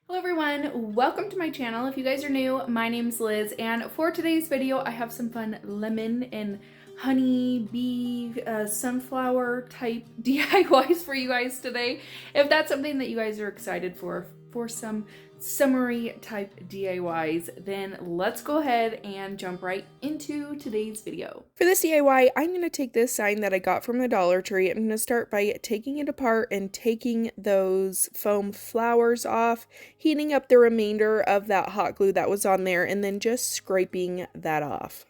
Hello everyone, welcome to my channel. If you guys are new, my name's Liz, and for today's video I have some fun lemon and honey bee sunflower type DIYs for you guys today. If that's something that you guys are excited for some summery type DIYs, then let's go ahead and jump right into today's video. For this DIY, I'm going to take this sign that I got from the Dollar Tree. I'm going to start by taking it apart and taking those foam flowers off, heating up the remainder of that hot glue that was on there, and then just scraping that off.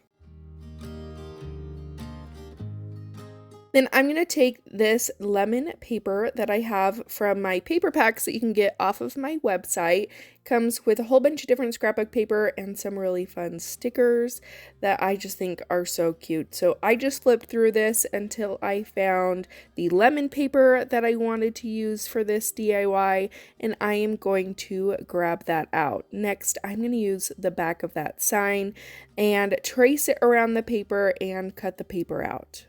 Then I'm going to take this lemon paper that I have from my paper packs that you can get off of my website. Comes with a whole bunch of different scrapbook paper and some really fun stickers that I just think are so cute. So I just flipped through this until I found the lemon paper that I wanted to use for this DIY, and I am going to grab that out. Next, I'm going to use the back of that sign and trace it around the paper and cut the paper out.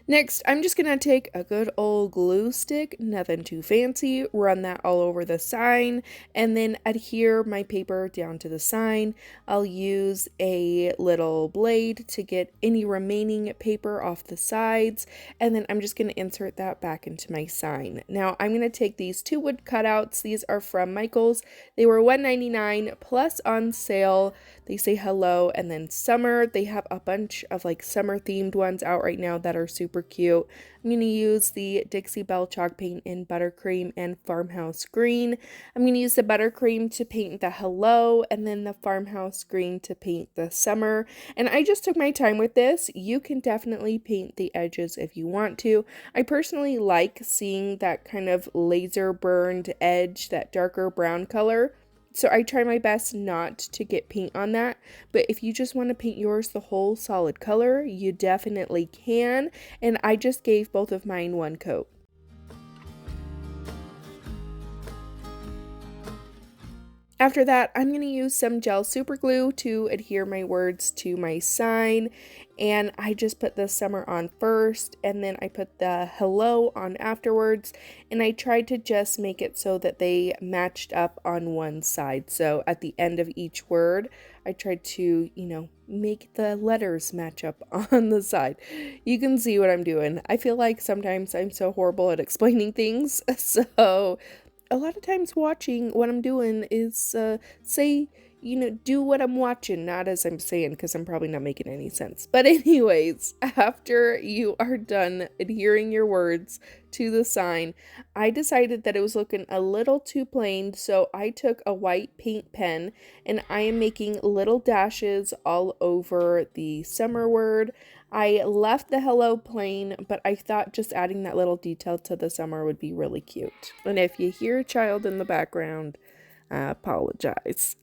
Next, I'm just going to take a good old glue stick, nothing too fancy, run that all over the sign, and then adhere my paper down to the sign. I'll use a little blade to get any remaining paper off the sides, and then I'm just going to insert that back into my sign. Now, I'm going to take these two wood cutouts. These are from Michael's. They were $1.99 plus on sale. They say hello and then summer. They have a bunch of like summer themed ones out right now that are super cute. I'm going to use the Dixie Belle chalk paint in buttercream and farmhouse green. I'm going to use the buttercream to paint the hello and then the farmhouse green to paint the summer. And I just took my time with this. You can definitely paint the edges if you want to. I personally like seeing that kind of laser burned edge, that darker brown color. So I try my best not to get paint on that, but if you just want to paint yours the whole solid color, you definitely can, and I just gave both of mine one coat. After that, I'm going to use some gel super glue to adhere my words to my sign, and I just put the summer on first, and then I put the hello on afterwards, and I tried to just make it so that they matched up on one side. So at the end of each word, I tried to, make the letters match up on the side. You can see what I'm doing. I feel like sometimes I'm so horrible at explaining things, so a lot of times watching what I'm doing is do what I'm watching, not as I'm saying, because I'm probably not making any sense. But anyways, after you are done adhering your words to the sign, I decided that it was looking a little too plain, so I took a white paint pen and I am making little dashes all over the summer word. I left the hello plain, but I thought just adding that little detail to the summer would be really cute. And if you hear a child in the background, I apologize.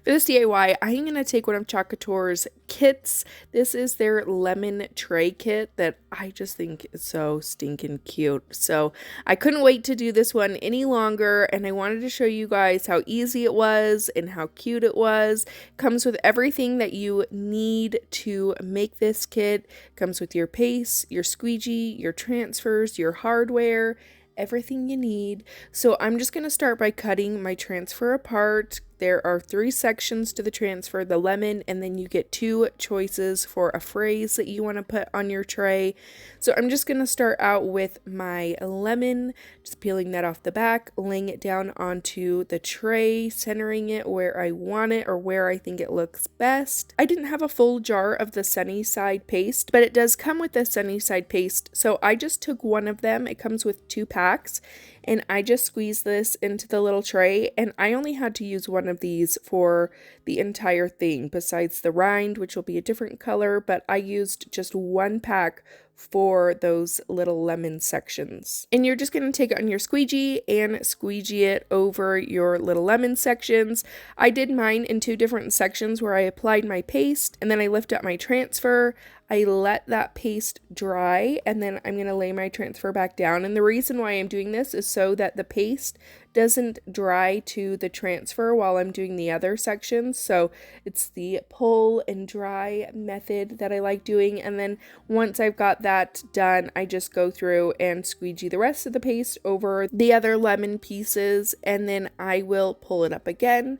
For this DIY, I'm going to take one of CUTEST's kits. This is their lemon tray kit that I just think is so stinking cute. So I couldn't wait to do this one any longer, and I wanted to show you guys how easy it was and how cute it was. It comes with everything that you need to make this kit. It comes with your paste, your squeegee, your transfers, your hardware, everything you need. So I'm just going to start by cutting my transfer apart. There are 3 sections to the transfer, the lemon, and then you get 2 choices for a phrase that you want to put on your tray. So I'm just going to start out with my lemon, just peeling that off the back, laying it down onto the tray, centering it where I want it or where I think it looks best. I didn't have a full jar of the sunny side paste, but it does come with the sunny side paste, so I just took one of them. It comes with 2 packs, and I just squeezed this into the little tray, and I only had to use one of these for the entire thing besides the rind, which will be a different color, but I used just one pack for those little lemon sections. And you're just going to take it on your squeegee and squeegee it over your little lemon sections. I did mine in 2 different sections where I applied my paste and then I lift up my transfer. I let that paste dry and then I'm going to lay my transfer back down. And the reason why I'm doing this is so that the paste doesn't dry to the transfer while I'm doing the other sections. So it's the pull and dry method that I like doing. And then once I've got that done, I just go through and squeegee the rest of the paste over the other lemon pieces, and then I will pull it up again,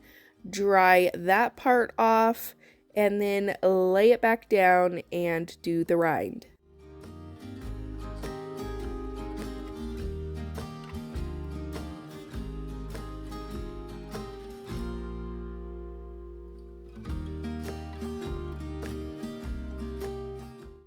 dry that part off, and then lay it back down and do the rind.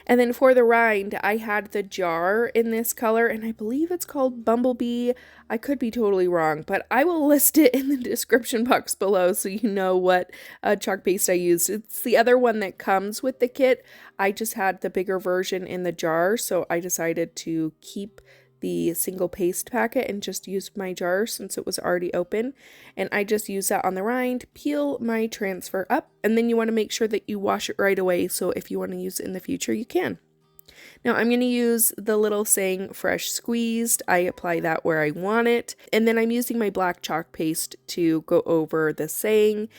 And then for the rind, I had the jar in this color, and I believe it's called Bumblebee. I could be totally wrong, but I will list it in the description box below so you know what chalk paste I used. It's the other one that comes with the kit. I just had the bigger version in the jar, so I decided to keep the single paste packet and just use my jar since it was already open, and I just use that on the rind, peel my transfer up, and then you want to make sure that you wash it right away, so if you want to use it in the future you can. Now I'm going to use the little saying fresh squeezed. I apply that where I want it, and then I'm using my black chalk paste to go over the saying.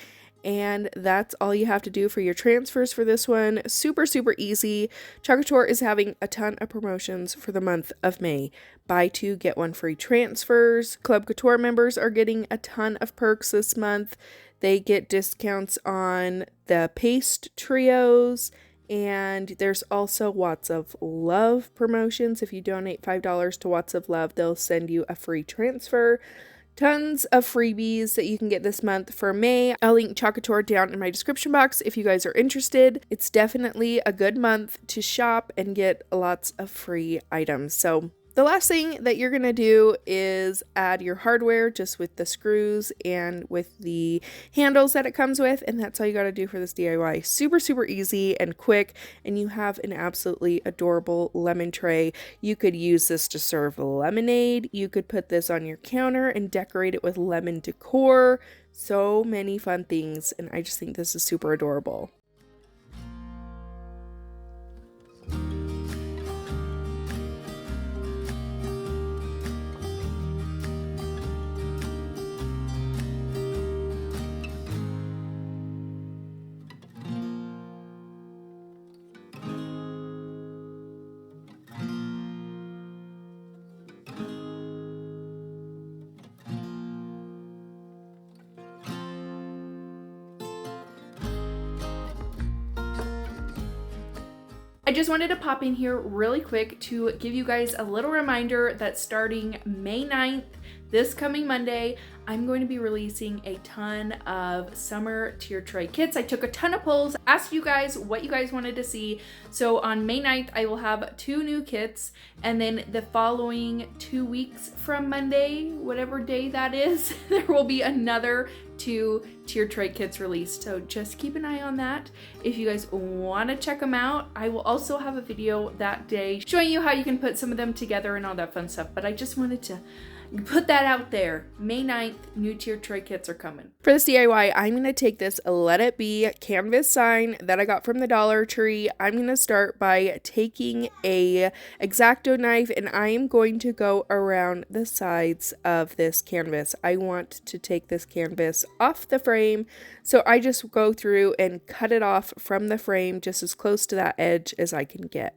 And that's all you have to do for your transfers for this one. Super, super easy. COUTURE is having a ton of promotions for the month of May. Buy 2, get 1 free transfers. Club Couture members are getting a ton of perks this month. They get discounts on the paste trios. And there's also Watts of Love promotions. If you donate $5 to Watts of Love, they'll send you a free transfer. Tons of freebies that you can get this month for May. I'll link COUTURE down in my description box if you guys are interested. It's definitely a good month to shop and get lots of free items. So the last thing that you're going to do is add your hardware just with the screws and with the handles that it comes with, and that's all you got to do for this DIY. Super, super easy and quick, and you have an absolutely adorable lemon tray. You could use this to serve lemonade. You could put this on your counter and decorate it with lemon decor. So many fun things, and I just think this is super adorable. I just wanted to pop in here really quick to give you guys a little reminder that starting May 9th, this coming Monday, I'm going to be releasing a ton of summer tier tray kits. I took a ton of polls, asked you guys what you guys wanted to see. So on May 9th, I will have 2 new kits, and then the following 2 weeks from Monday, whatever day that is, there will be another 2 tier tray kits released. So just keep an eye on that. If you guys want to check them out, I will also have a video that day showing you how you can put some of them together and all that fun stuff. But I just wanted to put that out there. May 9th, new tier tray kits are coming. For this DIY, I'm going to take this Let It Be canvas sign that I got from the Dollar Tree. I'm going to start by taking a X-Acto knife, and I am going to go around the sides of this canvas. I want to take this canvas off the frame, so I just go through and cut it off from the frame just as close to that edge as I can get.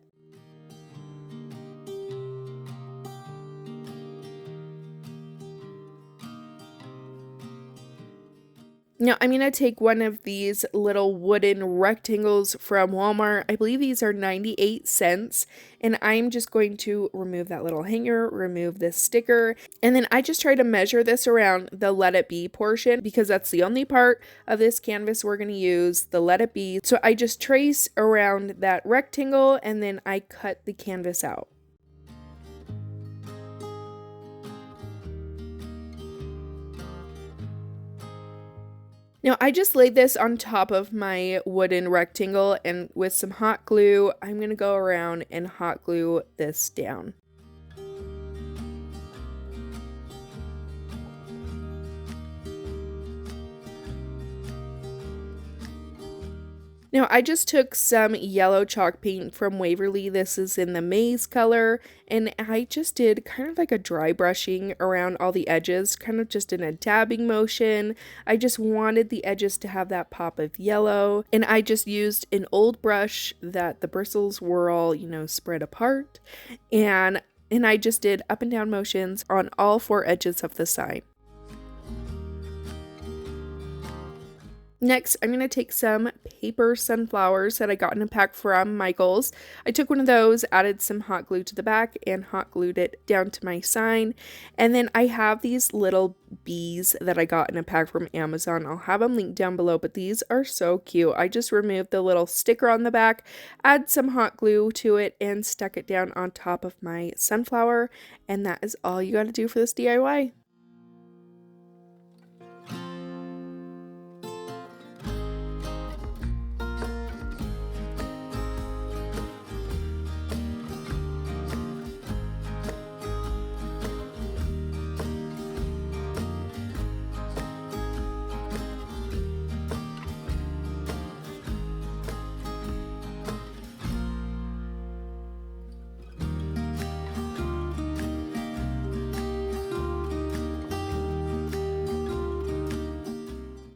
Now I'm going to take one of these little wooden rectangles from Walmart. I believe these are 98 cents. And I'm just going to remove that little hanger, remove this sticker. And then I just try to measure this around the Let It Be portion because that's the only part of this canvas we're going to use, the Let It Be. So I just trace around that rectangle and then I cut the canvas out. Now I just laid this on top of my wooden rectangle, and with some hot glue, I'm going to go around and hot glue this down. Now I just took some yellow chalk paint from Waverly. This is in the maize color, and I just did kind of like a dry brushing around all the edges, kind of just in a dabbing motion. I just wanted the edges to have that pop of yellow, and I just used an old brush that the bristles were all, spread apart, and I just did up and down motions on all 4 edges of the sign. Next, I'm going to take some paper sunflowers that I got in a pack from Michael's. I took one of those, added some hot glue to the back, and hot glued it down to my sign. And then I have these little bees that I got in a pack from Amazon. I'll have them linked down below, but these are so cute. I just removed the little sticker on the back, add some hot glue to it, and stuck it down on top of my sunflower. And that is all you got to do for this DIY.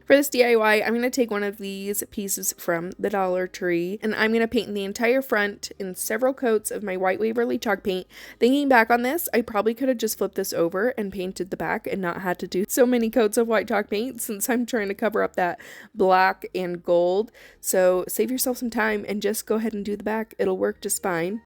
For this DIY, I'm going to take one of these pieces from the Dollar Tree, and I'm going to paint the entire front in several coats of my white Waverly chalk paint. Thinking back on this, I probably could have just flipped this over and painted the back and not had to do so many coats of white chalk paint, since I'm trying to cover up that black and gold. So save yourself some time and just go ahead and do the back. It'll work just fine.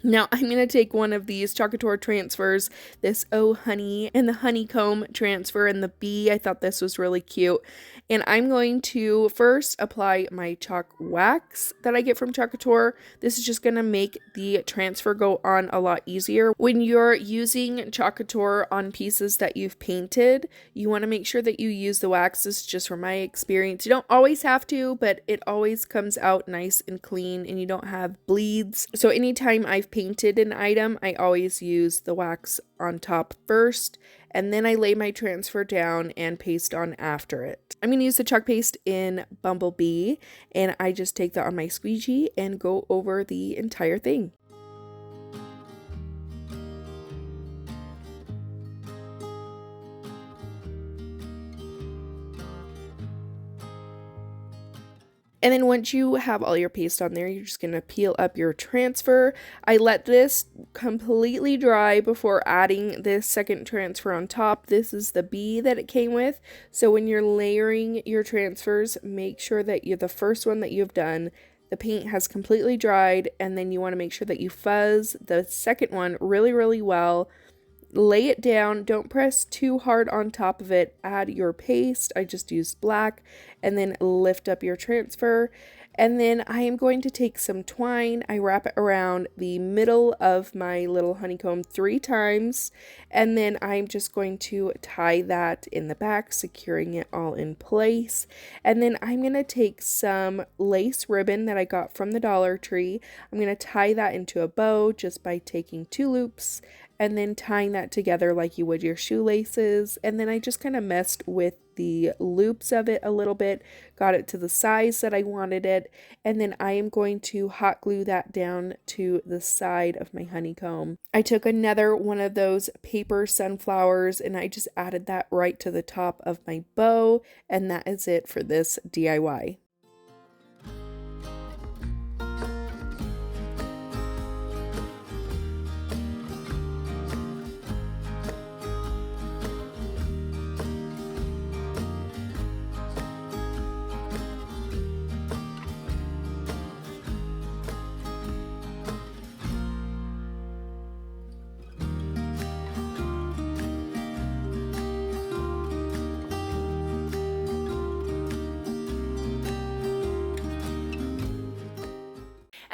Now I'm going to take one of these COUTURE transfers, this Oh Honey and the honeycomb transfer and the bee. I thought this was really cute. And I'm going to first apply my chalk wax that I get from COUTURE. This is just going to make the transfer go on a lot easier. When you're using COUTURE on pieces that you've painted, you want to make sure that you use the wax. This is just from my experience. You don't always have to, but it always comes out nice and clean and you don't have bleeds. So anytime I've painted an item, I always use the wax on top first, and then I lay my transfer down and paste on after it. I'm going to use the chalk paste in Bumblebee, and I just take that on my squeegee and go over the entire thing. And then once you have all your paste on there, you're just going to peel up your transfer. I let this completely dry before adding this second transfer on top. This is the bee that it came with. So when you're layering your transfers, make sure that the first one that you've done, the paint has completely dried, and then you want to make sure that you fuzz the second one really, really well. Lay it down, don't press too hard on top of it, add your paste, I just used black, and then lift up your transfer. And then I am going to take some twine, I wrap it around the middle of my little honeycomb 3 times, and then I'm just going to tie that in the back, securing it all in place. And then I'm going to take some lace ribbon that I got from the Dollar Tree. I'm going to tie that into a bow just by taking 2 loops and then tying that together like you would your shoelaces. And then I just kind of messed with the loops of it a little bit, got it to the size that I wanted it, and then I am going to hot glue that down to the side of my honeycomb. I took another one of those paper sunflowers and I just added that right to the top of my bow, and that is it for this DIY.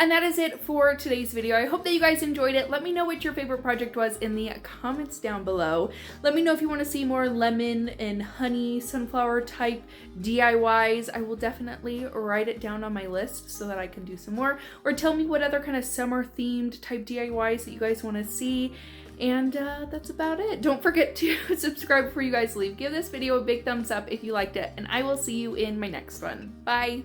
And that is it for today's video. I hope that you guys enjoyed it. Let me know what your favorite project was in the comments down below. Let me know if you want to see more lemon and honey sunflower type DIYs. I will definitely write it down on my list so that I can do some more. Or tell me what other kind of summer themed type DIYs that you guys want to see. And that's about it. Don't forget to subscribe before you guys leave. Give this video a big thumbs up if you liked it, and I will see you in my next one. Bye!